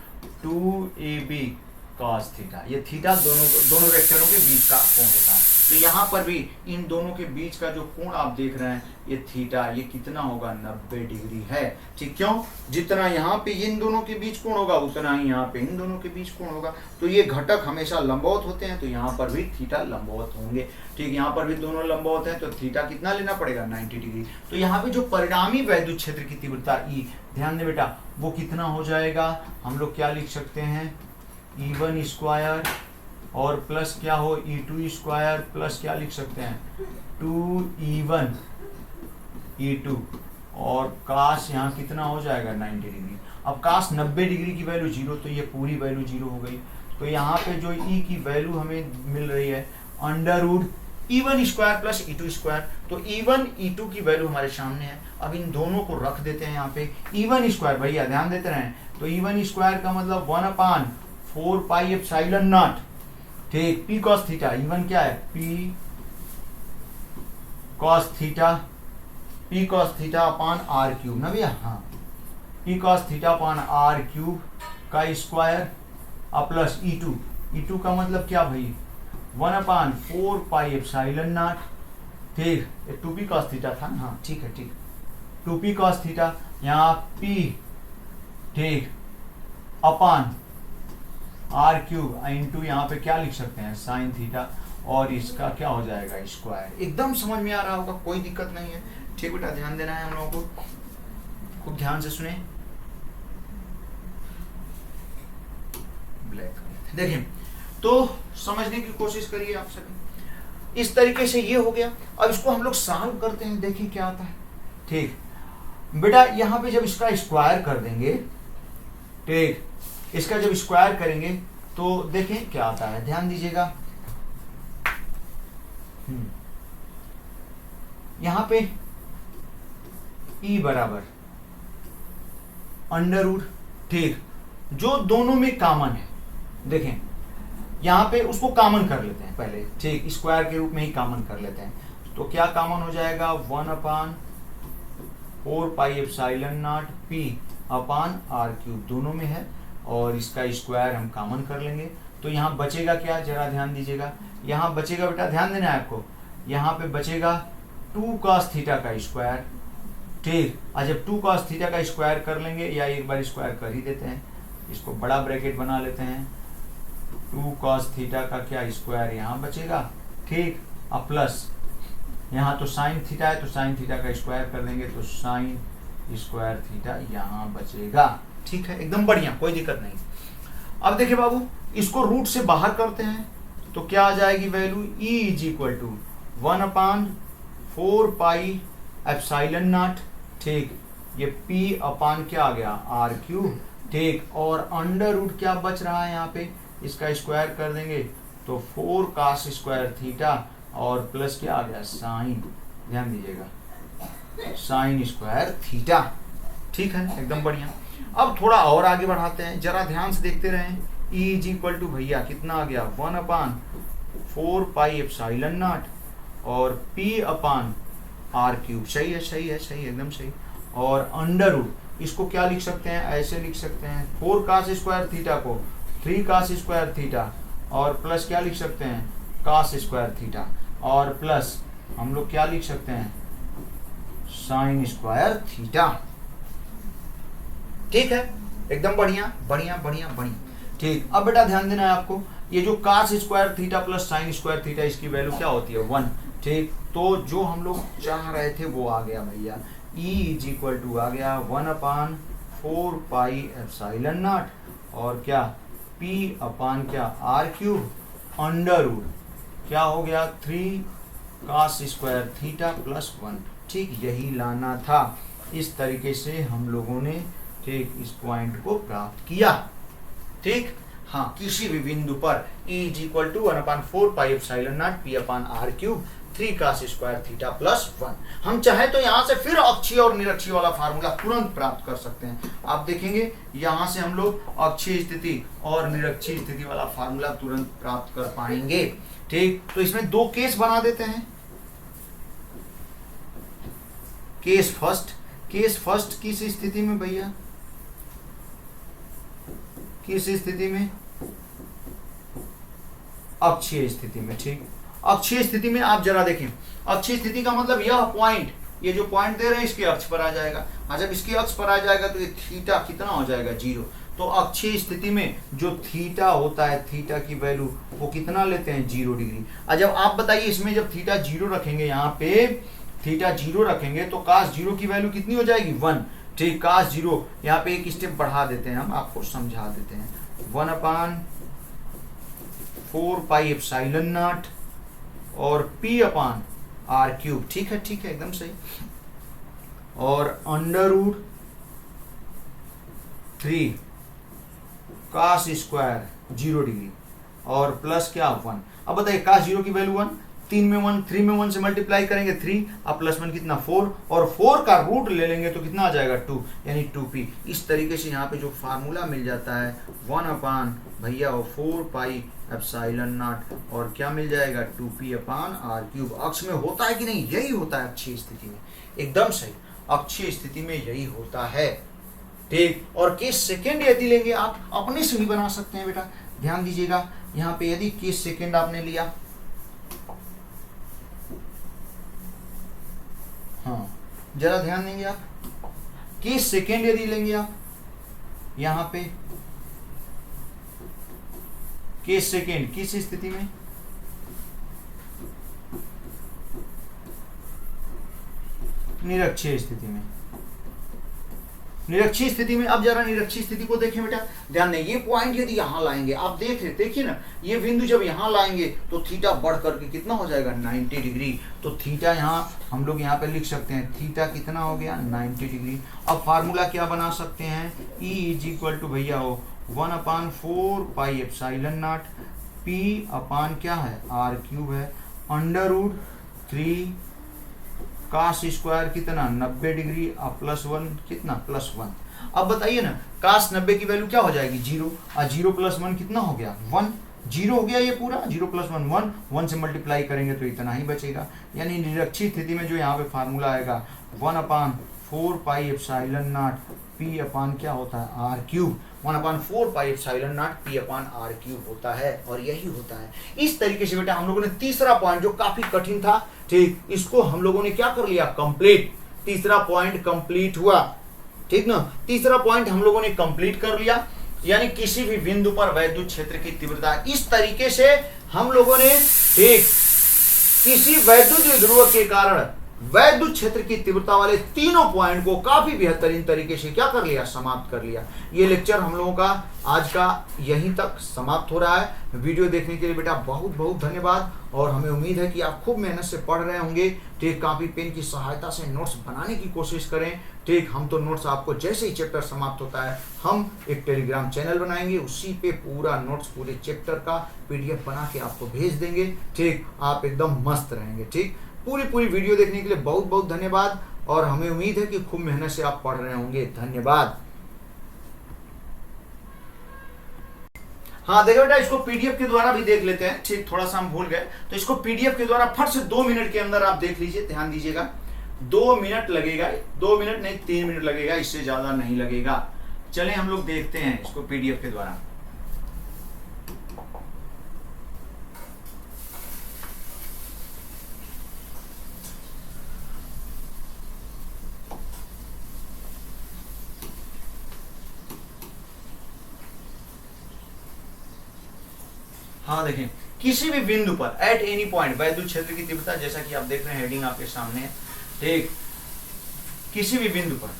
2ab cos थीटा। ये थीटा दोनों वेक्टरों के बीच का कोण होता है। तो यहाँ पर भी इन दोनों के बीच का जो कोण आप देख रहे हैं ये थीटा, ये कितना होगा, 90 डिग्री है। ठीक, क्यों, जितना यहाँ पे इन दोनों के बीच कोण होगा उतना ही यहाँ पे इन दोनों के बीच कोण होगा। तो ये घटक हमेशा लंबवत होते हैं, तो यहाँ पर भी थीटा लंबवत होंगे। ठीक, यहाँ पर भी दोनों लंबवत हैं, तो थीटा कितना लेना पड़ेगा, 90 डिग्री। तो यहाँ पे जो परिणामी वैद्युत क्षेत्र की तीव्रता ई, ध्यान दे बेटा, वो कितना हो जाएगा, हम लोग क्या लिख सकते हैं, E1² और प्लस क्या हो, E2² प्लस क्या लिख सकते हैं, 2E1 E2 और काश यहाँ कितना हो जाएगा, 90 डिग्री। अब काश 90 डिग्री की वैल्यू 0, तो ये पूरी वैल्यू 0 हो गई। तो यहाँ पे जो E की वैल्यू हमें मिल रही है √E1² प्लस E2²। तो E1 E2 की वैल्यू हमारे सामने है। अब इन दोनों को रख देते हैं यहाँ पे, E1², भैया ध्यान देते रहें, तो E1² का मतलब 1/4πε0। ठीक, P cos थीटा, E1 क्या है, P cos theta upon R³ ना भैया, हाँ, P cos theta upon R³ का स्क्वायर प्लस E2 का मतलब क्या भाई, 1/4πε0। ठीक, 2P cos थीटा था ना, हाँ ठीक है, ठीक, 2P cos थीटा, यहाँ P ठीक अपान R³ इंटू यहाँ पे क्या लिख सकते हैं, साइन थीटा, और इसका क्या हो जाएगा, स्क्वायर। एकदम समझ में आ रहा होगा, कोई दिक्कत नहीं है। ठीक बेटा, ध्यान देना है हम लोगों को, खूब ध्यान से सुने। ब्लैक देखिए, तो समझने की कोशिश करिए आप सभी। इस तरीके से ये हो गया। अब इसको हम लोग सॉल्व करते हैं, देखिए क्या आता है। ठीक बेटा, यहाँ पे जब इसका स्क्वायर कर देंगे, ठीक, इसका जब स्क्वायर करेंगे तो देखें क्या आता है, ध्यान दीजिएगा। यहां पे E बराबर √, ठीक, जो दोनों में कॉमन है, देखें यहां पे उसको कॉमन कर लेते हैं पहले, ठीक, स्क्वायर के रूप में ही कॉमन कर लेते हैं। तो क्या कॉमन हो जाएगा, 1/4πε0 P अपान R³ दोनों में है, और इसका स्क्वायर हम कॉमन कर लेंगे। तो यहाँ बचेगा क्या, जरा ध्यान दीजिएगा, यहाँ बचेगा बेटा, ध्यान देना है आपको, यहाँ पे बचेगा 2 cos थीटा का स्क्वायर। ठीक, और जब 2 cos थीटा का स्क्वायर कर लेंगे, या एक बार स्क्वायर कर ही देते हैं, इसको बड़ा ब्रैकेट बना लेते हैं, 2 cos थीटा का क्या स्क्वायर यहाँ बचेगा। ठीक, अब प्लस यहाँ तो साइन थीटा है, तो साइन थीटा का स्क्वायर कर देंगे, तो साइन स्क्वायर थीटा यहाँ बचेगा। ठीक है, एकदम बढ़िया, कोई दिक्कत नहीं। अब देखिए बाबू, इसको रूट से बाहर करते हैं तो क्या आ जाएगी वैल्यू, E = 1/4πε0। ठीक, ये P अपान क्या आ गया, R³। ठीक, और अंडर क्या बच रहा है यहाँ पे, इसका स्क्वायर कर देंगे तो 4 cos² थीटा, और प्लस क्या आ गया, साइन, ध्यान दीजिएगा, sin² थीटा। ठीक है, एकदम बढ़िया। अब थोड़ा और आगे बढ़ाते हैं, जरा ध्यान से देखते रहें। E = भैया कितना आ गया, 1/4πε0 और P अपान R³। सही है, सही है, सही, एकदम सही। और अंडर इसको क्या लिख सकते हैं, ऐसे लिख सकते हैं, 4 cos² थीटा को 3 cos² थीटा, और प्लस क्या लिख सकते हैं, cos² थीटा, और प्लस हम लोग क्या लिख सकते हैं, sin² थीटा। ठीक है, एकदम बढ़िया बढ़िया बढ़िया बढ़िया। ठीक, अब बेटा ध्यान देना है आपको, ये जो cos² theta plus sin² theta, इसकी वैल्यू क्या होती है, 1। ठीक, तो जो हम लोग चाह रहे थे वो आ गया भैया, E = आ गया 1/4πε0 और क्या पी अपान क्या आर क्यूब अंडर रूट क्या हो गया 3 cos स्क्वायर थीटा प्लस 1। ठीक यही लाना था। इस तरीके से हम लोगों ने ठीक इस पॉइंट को प्राप्त किया। ठीक हाँ, किसी भी बिंदु पर E is equal to 1/4 pi epsilon naught p upon r cube 3 cos square theta plus 1। हम चाहे तो यहाँ से फिर अक्षीय और निरक्षीय वाला फार्मूला तुरंत प्राप्त कर सकते हैं। आप देखेंगे यहाँ से हम लोग अक्षीय स्थिति और निरक्षीय स्थिति वाला फार्मूला तुरंत प्राप्त कर पाएंगे। ठीक, तो इसमें दो केस बना देते हैं। केस फर्स्ट किस स्थिति में भैया, किस स्थिति में, अक्षीय स्थिति में। ठीक, अक्षीय स्थिति में आप जरा देखें, अक्षीय स्थिति का मतलब यह पॉइंट, ये जो पॉइंट दे रहे हैं इसके अक्ष पर आ जाएगा, और जब इसके अक्ष पर आ जाएगा तो ये थीटा कितना हो जाएगा 0। तो अक्षीय स्थिति में जो थीटा होता है, थीटा की वैल्यू वो कितना लेते हैं 0 डिग्री। और जब आप बताइए इसमें जब थीटा 0 रखेंगे, यहाँ पे थीटा 0 रखेंगे तो cos 0 की वैल्यू कितनी हो जाएगी 1। ठीक, cos 0 यहाँ पे एक स्टेप बढ़ा देते हैं, हम आपको समझा देते हैं 1/4 पाई एप्सिलॉन नॉट और p अपान आर क्यूब। ठीक है एकदम सही। और under root 3 cos square 0 degree और प्लस क्या 1। अब बताइए cos 0 की वैल्यू 1, 3 में 1 से मल्टीप्लाई करेंगे 3, अब प्लस 1 कितना 4, और 4 का रूट ले लेंगे तो कितना आ जाएगा 2, यानी 2p। इस तरीके से यहाँ पे जो फार्मूला मिल जाता है 1/4 पाई एप्सिलॉन नॉट और क्या मिल जाएगा 2p अपान आर क्यूब। अक्ष में होता है कि नहीं, यही होता है अक्षीय स्थिति में, एकदम सही, अक्षीय स्थिति में यही होता है। ठीक, और केस सेकेंड यदि लेंगे आप अपने से भी बना सकते हैं बेटा, ध्यान दीजिएगा। यहाँ पे यदि केस सेकेंड आपने लिया, हाँ जरा ध्यान देंगे आप, केस सेकेंड यदि लेंगे आप, यहाँ पे केस सेकेंड किस स्थिति में, निरक्षीय स्थिति में। निरक्षीय स्थिति में अब जरा निरक्षीय स्थिति को देखें बेटा, ध्यान दें। ये पॉइंट यदि यहां लाएंगे, आप देखिए ना, ये बिंदु जब यहां लाएंगे तो थीटा बढ़ करके कितना हो जाएगा 90 डिग्री। तो थीटा यहाँ हम लोग यहाँ पे लिख सकते हैं, थीटा कितना हो गया 90 डिग्री। अब फार्मूला क्या बना सकते हैं, E इज इक्वल टू भैया हो 1/4 pi epsilon naught p upon क्या है आर क्यूब है अंडर रूट 3 cos स्क्वायर कितना 90 डिग्री और प्लस 1 कितना प्लस 1। अब बताइए ना, cos 90 की वैल्यू क्या हो जाएगी 0, और 0 प्लस 1 कितना हो गया 1, 0 हो गया ये पूरा, 0 प्लस 1 1 से मल्टीप्लाई करेंगे तो इतना ही बचेगा। यानी निरक्षीय स्थिति में जो यहाँ पे फार्मूला आएगा 1/4 pi epsilon naught p upon क्या होता है r cube, 1/4 pi epsilon naught p upon r cube होता है, और यही होता है। इस तरीके से बेटा हम लोगों ने तीसरा पॉइंट जो काफी कठिन था, ठीक, इसको हम लोगों ने क्या कर लिया कंप्लीट। तीसरा पॉइंट कंप्लीट हुआ, ठीक ना, तीसरा पॉइंट हम लोगों ने कंप्लीट कर लिया। यानी किसी भी बिंदु पर वैद्युत क्षेत्र की तीव्रता, इस तरीके से हम लोगों ने ठीक किसी वैद्युत ध्रुव के कारण वैद्युत क्षेत्र की तीव्रता वाले तीनों पॉइंट को काफी बेहतरीन तरीके से क्या कर लिया, समाप्त कर लिया। ये लेक्चर हम लोगों का आज का यहीं तक समाप्त हो रहा है। वीडियो देखने के लिए बेटा बहुत बहुत धन्यवाद, और हमें उम्मीद है कि आप खूब मेहनत से पढ़ रहे होंगे। ठीक, कॉपी पेन की सहायता से नोट्स बनाने की कोशिश करें। ठीक, हम तो नोट्स आपको जैसे ही चैप्टर समाप्त होता है हम एक टेलीग्राम चैनल बनाएंगे, उसी पे पूरा नोट्स पूरे चैप्टर का PDF बना के आपको भेज देंगे। ठीक, आप एकदम मस्त रहेंगे। ठीक, पूरी वीडियो देखने के लिए बहुत बहुत धन्यवाद, और हमें उम्मीद है कि खूब मेहनत से आप पढ़ रहे होंगे। धन्यवाद। हाँ देखो बेटा, इसको PDF के द्वारा भी देख लेते हैं। ठीक, थोड़ा सा हम भूल गए, तो इसको PDF के द्वारा फट से 2 मिनट के अंदर आप देख लीजिए। ध्यान दीजिएगा, 2 मिनट लगेगा, 2 मिनट नहीं 3 मिनट लगेगा, इससे ज्यादा नहीं लगेगा। चले हम लोग देखते हैं इसको PDF के द्वारा। हाँ देखें, किसी भी बिंदु पर एट एनी पॉइंट वैद्युत क्षेत्र की तीव्रता, जैसा कि आप देख रहे हैं हेडिंग आपके सामने है। ठीक, किसी भी बिंदु पर,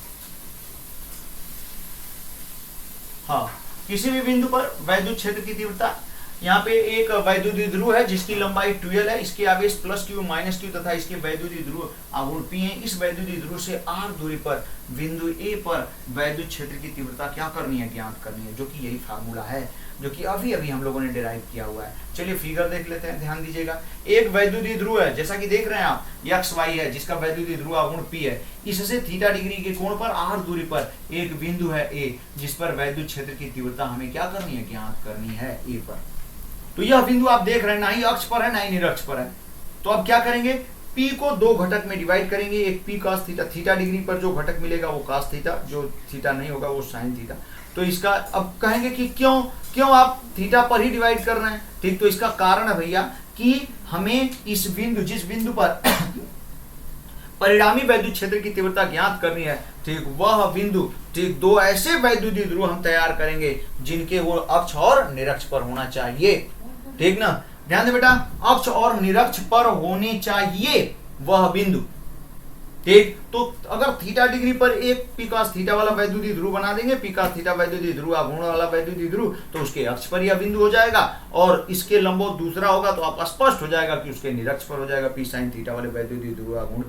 हाँ किसी भी बिंदु पर वैद्युत क्षेत्र की तीव्रता, यहाँ पे एक वैद्युतीय ध्रुव है जिसकी लंबाई 12 है, इसके आवेश +q -q तथा इसके वैद्युतीय ध्रुव आघूर्ण p है। इस वैद्युतीय ध्रुव से r दूरी पर बिंदु A पर वैद्युत क्षेत्र की तीव्रता क्या करनी है, ज्ञात करनी है, जो कि यही फार्मूला है जो कि अभी अभी हम लोगों ने डिराइव किया हुआ है। चलिए फिगर देख लेते हैं, ध्यान दीजिएगा। एक वैद्युतीय ध्रुव है जैसा कि देख रहे हैं आप, x y है जिसका वैद्युतीय ध्रुव आघूर्ण p है। इससे थीटा डिग्री के कोण पर r दूरी पर एक बिंदु है A जिस पर वैद्युत क्षेत्र की तीव्रता हमें क्या करनी है, ज्ञात करनी है A पर। तो यह बिंदु आप देख रहे हैं ना ही अक्ष पर है ना ही निरक्ष पर है। तो अब क्या करेंगे, P को दो घटक में डिवाइड करेंगे, एक P cos theta, theta degree पर जो घटक मिलेगा वो cos थीटा, जो थीटा नहीं होगा वो sin थीटा। तो इसका अब कहेंगे कि क्यों आप थीटा पर ही डिवाइड कर रहे हैं, ठीक। तो इसका कारण है भैया कि हमें इस बिंदु, जिस बिंदु पर परिणामी वैद्युत क्षेत्र की तीव्रता ज्ञात करनी है, ठीक, वह बिंदु, ठीक, दो ऐसे वैद्युतीय ध्रुव हम तैयार करेंगे जिनके वो अक्ष और निरक्ष पर होना चाहिए, ठीक ना। ध्यान दे बेटा, अक्ष और निरक्ष पर होने चाहिए वह बिंदु, ठीक। तो अगर थीटा डिग्री पर एक P cos थीटा वाला वैद्युतीय ध्रुव बना देंगे, P cos थीटा वैद्युतीय ध्रुव आघूर्ण वाला वैद्युतीय ध्रुव, तो उसके अक्ष पर यह बिंदु हो जाएगा और इसके लंबवत दूसरा होगा तो आप स्पष्ट हो जाएगा कि उसके निरक्ष पर हो जाएगा P sin थीटा वाले वैद्युतीय ध्रुव आघूर्ण,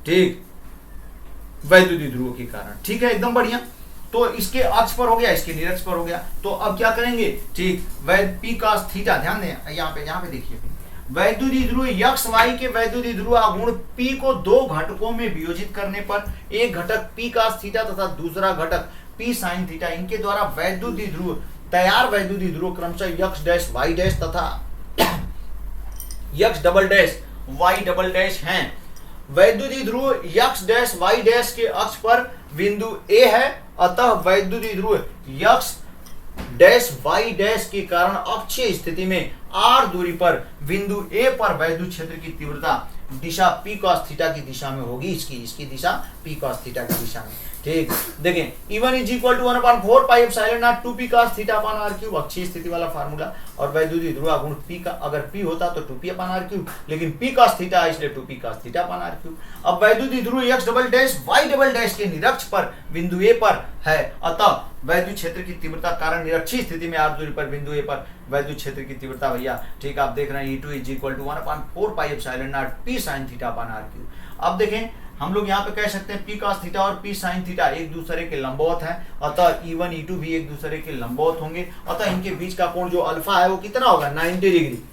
ठीक, वैद्युतीय ध्रुव के कारण, ठीक है, एकदम बढ़िया। तो इसके अक्ष पर हो गया, इसके निरक्ष पर हो गया। तो अब क्या करेंगे, ठीक, P cos थीटा, ध्यान दें यहाँ पे देखिए, वैद्युतीय ध्रुव x y के वैद्युतीय ध्रुव आघूर्ण P को दो घटकों में वियोजित करने पर एक घटक P cos थीटा तथा दूसरा घटक P sin थीटा, इनके द्वारा वैद्युतीय ध्रुव, तैयार वैद्युतीय ध्रुव क्रमशः x डैश y डैश तथा x double dash y double dash हैं। वैद्युतीय ध्रुव x डैश y डैश के अक्ष पर बिंदु A है, अतः वैद्युतीय ध्रुव x डैश y डैश के कारण अक्षीय स्थिति में r दूरी पर बिंदु A पर वैद्युत क्षेत्र की तीव्रता दिशा P cos थीटा की दिशा में होगी, इसकी दिशा P cos थीटा की दिशा में, ठीक। देखें E1 = 1/4 pi epsilon not 2P cos theta upon r cube, अक्षीय स्थिति वाला फार्मूला। और वैद्युतीय ध्रुव आघूर्ण P का अगर P होता तो 2P अपान r क्यूब, लेकिन P cos थीटा इसलिए 2P cos theta upon r cube. अब वैद्युतीय ध्रुव x double dash y double dash के निरक्ष पर बिंदु A पर है, अतः वैद्युत क्षेत्र की तीव्रता कारण निरक्षीय स्थिति में r दूरी पर बिंदु A पर वैद्युत क्षेत्र की तीव्रता भैया, ठीक, आप देख रहे हैं E2 = 1/4 pi epsilon naught P sin theta upon r cube. अब देखें हम लोग यहाँ पे कह सकते हैं P cos थीटा और P sin थीटा एक दूसरे के लंबवत हैं, अतः E1 E2 भी एक दूसरे के लंबवत होंगे, अतः इनके बीच का कोण जो अल्फा है वो कितना होगा, 90 डिग्री।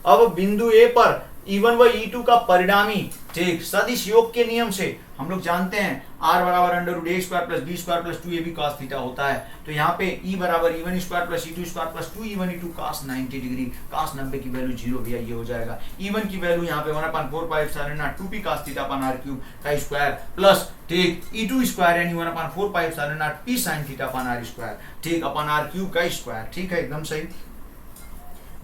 अब बिंदु A पर E1 व E2 का परिणामी, ठीक, सदिश योग के नियम से हम लोग जानते हैं r √a² + b² + 2ab cos theta होता है। तो यहाँ पे E = E1² + E2² + 2E1 E2 cos 90 degree, cos 90 की वैल्यू 0 भैया ये हो जाएगा। E1 की वैल्यू यहाँ पे 1/4 pi epsilon not 2P cos theta upon r cube का स्क्वायर प्लस, ठीक, E2 स्क्वायर यानी 1/4 pi epsilon naught P sin theta upon r square, ठीक, अपान r क्यूब का स्क्वायर, ठीक है, एकदम सही।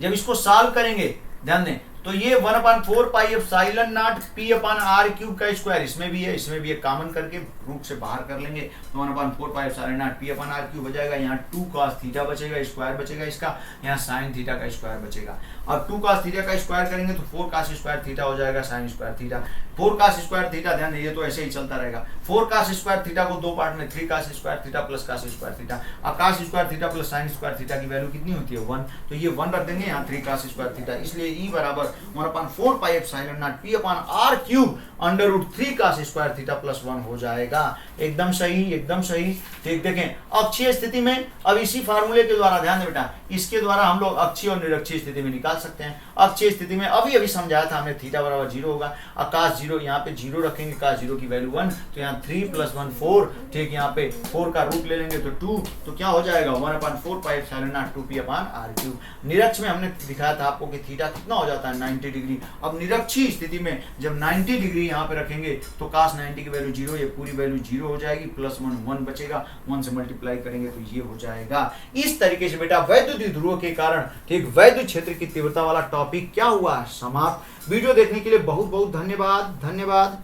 जब इसको सॉल्व करेंगे, ध्यान दें, तो ये 1/4 पाई एप्सिलॉन नॉट P अपान r क्यूब का स्क्वायर इसमें भी है, कॉमन करके रूट से बाहर कर लेंगे तो 1/4 पाई एप्सिलॉन नॉट P अपान r क्यूब हो जाएगा। यहाँ 2 cos थीटा बचेगा, स्क्वायर बचेगा इसका, यहाँ sin थीटा का स्क्वायर बचेगा। अब 2 cos थीटा का स्क्वायर करेंगे तो 4 cos स्क्वायर थीटा हो जाएगा, sin square theta, 4 cos square theta, ध्यान दें ये तो ऐसे ही चलता रहेगा। 4 cos स्क्वायर थीटा को दो पार्ट में 3 cos square theta plus cos square theta, अब cos square theta plus sin square theta की वैल्यू कितनी होती है, 1, तो ये 1 रख देंगे, यहाँ 3 cos स्क्वायर थीटा, इसलिए E = 1/4 pi epsilon naught P अपान r cube √3 cos square theta plus 1 हो जाएगा। एकदम सही, एकदम सही, ठीक। देखें अक्षीय स्थिति में, अब इसी फार्मूले के द्वारा, ध्यान दें बेटा, इसके द्वारा हम लोग अक्षीय और निरक्षीय स्थिति में निकाल सकते हैं। अक्षीय स्थिति में अभी समझाया था हमने, थीटा = 0 होगा, और cos 0 यहाँ पे 0 रखेंगे, cos 0 की वैल्यू 1, तो यहाँ 3 + 1 4, ठीक, यहाँ पे 4 का रूट ले लेंगे तो 2, तो क्या हो जाएगा 1/4 pi epsilon not 2P upon r cube. निरक्ष में हमने दिखाया था आपको कि थीटा कितना हो जाता है, 90 डिग्री। अब निरक्षीय स्थिति में जब 90 डिग्री यहाँ पे रखेंगे तो cos 90 की वैल्यू 0, ये पूरी वैल्यू 0 हो जाएगी, प्लस 1 बचेगा, 1 से मल्टीप्लाई करेंगे तो ये हो जाएगा। इस तरीके से बेटा वैद्युतीय ध्रुव के कारण, ठीक, वैद्युत क्षेत्र की तीव्रता वाला टॉपिक क्या हुआ, समाप्त। वीडियो देखने के लिए बहुत बहुत धन्यवाद।